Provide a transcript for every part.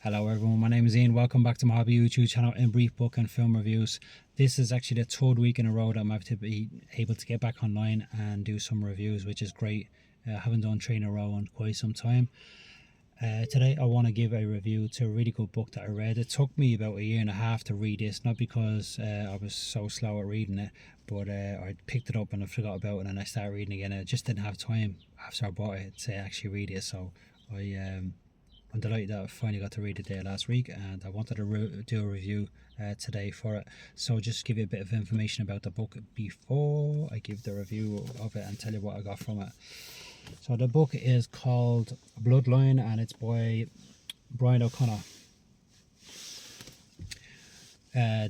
Hello everyone, my name is Ian. Welcome back to my hobby YouTube channel in brief book and film reviews. This is actually the third week in a row that I'm to be able to get back online and do some reviews, which is great. I haven't done 3 in a row in quite some time. Today I want to give a review to a really good book that I read. It took me about 1.5 years to read this, not because I was so slow at reading it, but I picked it up and I forgot about it, and then I started reading again. I just didn't have time after I bought it to actually read it, so I'm delighted that I finally got to read it there last week, and I wanted to do a review today for it. So just give you a bit of information about the book before I give the review of it and tell you what I got from it. So the book is called Bloodline, and it's by Brian O'Connor.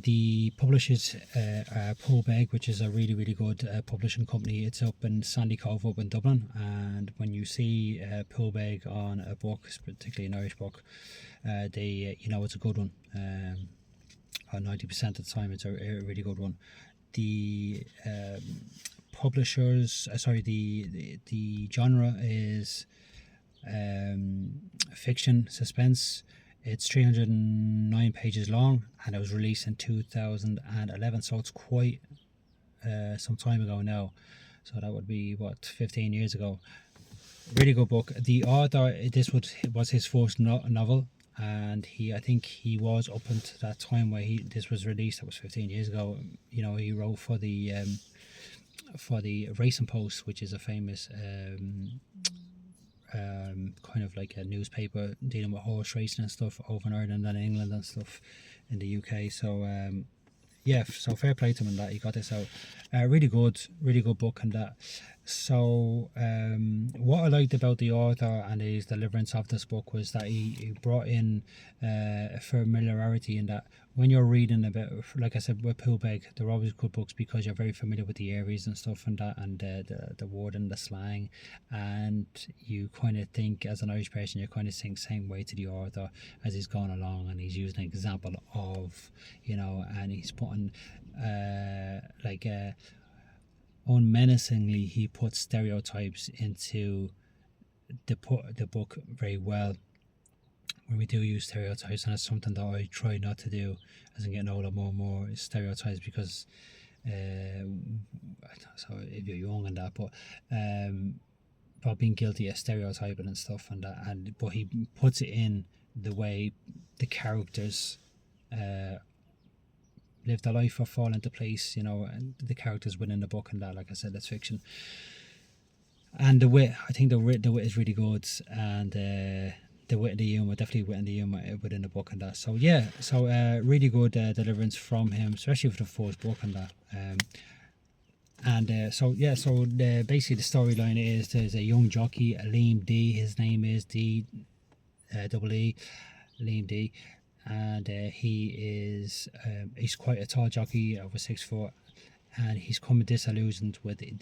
The publishers Poolbeg, which is a really good publishing company. It's up in Sandy Cove up in Dublin, and when you see Poolbeg on a book, particularly an Irish book, they you know it's a good one. 90% of the time it's a really good one. The publishers the genre is fiction suspense. It's 309 pages long, and it was released in 2011, so it's quite some time ago now. So that would be, what, 15 years ago. Really good book. The author, this was his first novel, and I think he was up until that time where this was released. That was 15 years ago. You know, he wrote for the Racing Post, which is a famous kind of like a newspaper dealing with horse racing and stuff over in Ireland and England and stuff in the UK. So yeah, so fair play to him in that he got this out. Really good book and that. So what I liked about the author and his deliverance of this book was that he brought in a familiarity in that when you're reading about, like I said, with Poolbeg, they're always good books because you're very familiar with the areas and stuff and that, and the word and the slang, and you kind of think, as an Irish person, you kind of think same way to the author as he's gone along, and he's using an example of, you know, and he's putting unmenacingly, he puts stereotypes into the book very well. When we do use stereotypes, and it's something that I try not to do as I'm getting older, more and more, is stereotypes, because so if you're young and that, but about being guilty of stereotyping and stuff and that, but he puts it in the way the characters live their life or fall into place, you know, and the characters within the book and that. Like I said, that's fiction. And the wit, I think the wit is really good, and the wit and the humour, definitely wit and the humour within the book and that. So yeah, so really good deliverance from him, especially for the first book and that. So basically the storyline is there's a young jockey, Liam D. His name is D. Liam D. And he's quite a tall jockey, over 6 foot, and he's come disillusioned with the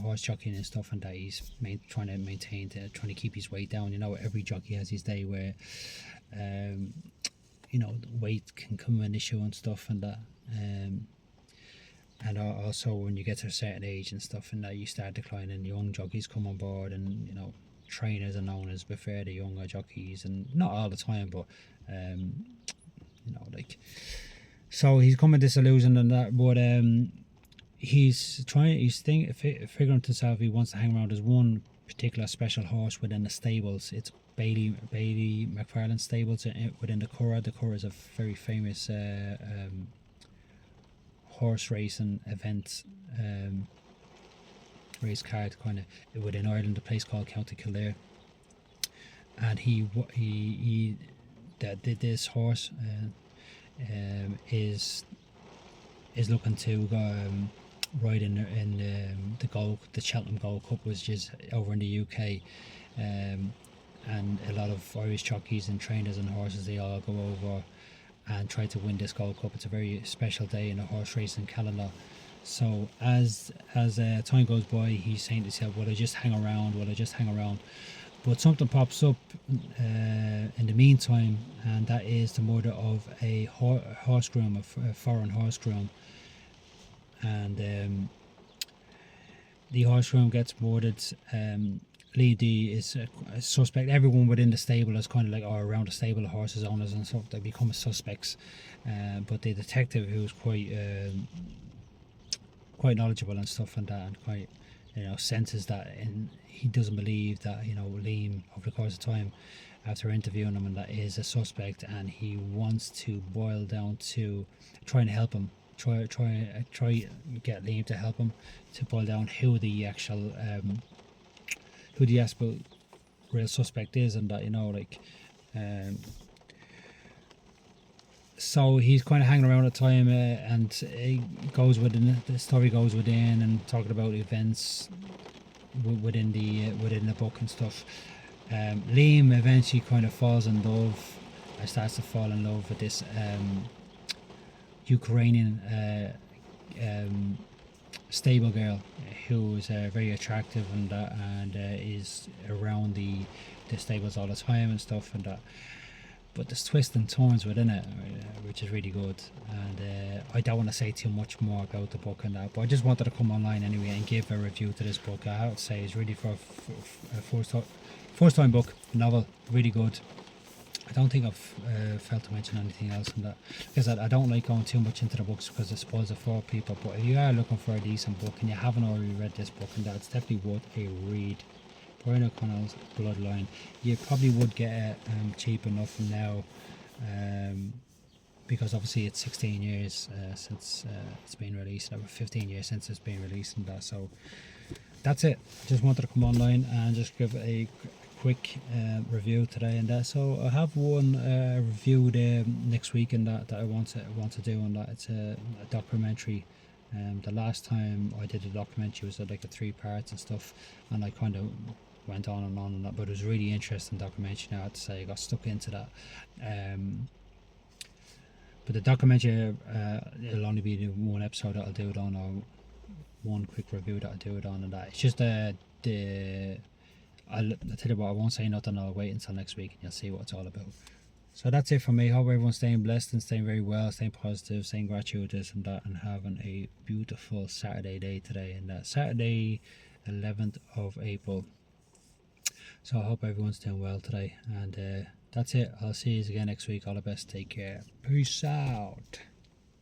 horse jockeying and stuff, and that he's trying to keep his weight down. You know, every jockey has his day where you know, weight can come an issue and stuff and that, and also when you get to a certain age and stuff and that, you start declining. Young jockeys come on board, and you know, trainers are known as prefer the younger jockeys, and not all the time, but you know, like, so he's coming disillusioned and that, but he's figuring to himself he wants to hang around. There's one particular special horse within the stables. It's Bailey McFarlane's stables within the Curragh. The Curragh is a very famous horse racing event, race card kind of within Ireland, a place called County Kildare, and this horse is looking to ride in the Cheltenham Gold Cup, which is over in the UK, and a lot of Irish jockeys and trainers and horses, they all go over and try to win this Gold Cup. It's a very special day in the horse racing calendar. So as time goes by, he's saying to himself, will I just hang around? But something pops up in the meantime, and that is the murder of a horse groom, a foreign horse groom. And the horse groom gets murdered, Lee D is a suspect. Everyone within the stable is kind of like, or around the stable, the horses owners and stuff, they become suspects. But the detective, who's quite knowledgeable and stuff and that, and quite, senses that, and he doesn't believe that, Liam, over the course of time, after interviewing him, and that is a suspect, and he wants to boil down to trying to help him, try get Liam to help him to boil down who the actual real suspect is, and that, um, so he's kind of hanging around at the time, and it goes within the story, goes within and talking about events within the book and stuff. Liam eventually kind of falls in love, starts to fall in love with this Ukrainian stable girl, who is very attractive and that, and is around the stables all the time and stuff and that. But there's twists and turns within it, which is really good. And I don't want to say too much more about the book and that, but I just wanted to come online anyway and give a review to this book. I have to say it's really for a first time book, novel, really good. I don't think I've failed to mention anything else in that, because I don't like going too much into the books because it spoils it for people. But if you are looking for a decent book and you haven't already read this book and that, it's definitely worth a read. Brian O'Connell's Bloodline. You probably would get it cheap enough now, because obviously it's 16 years since it's been released, or 15 years since it's been released and that. So that's it. Just wanted to come online and just give a quick review today and that. So I have one review there next week and that I want to do on that. It's a documentary. The last time I did a documentary was like a 3 parts and stuff, and I kind of went on and that, but it was a really interesting documentary. Now I have to say, I got stuck into that. But the documentary, it'll only be the one episode that I'll do it on, or one quick review that I'll do it on, and that. It's just I'll tell you what, I won't say nothing. I'll wait until next week and you'll see what it's all about. So that's it for me. Hope everyone's staying blessed and staying very well, staying positive, staying gratuitous and that, and having a beautiful Saturday day today, and that Saturday 11th of April. So I hope everyone's doing well today, and that's it. I'll see you again next week. All the best. Take care. Peace out.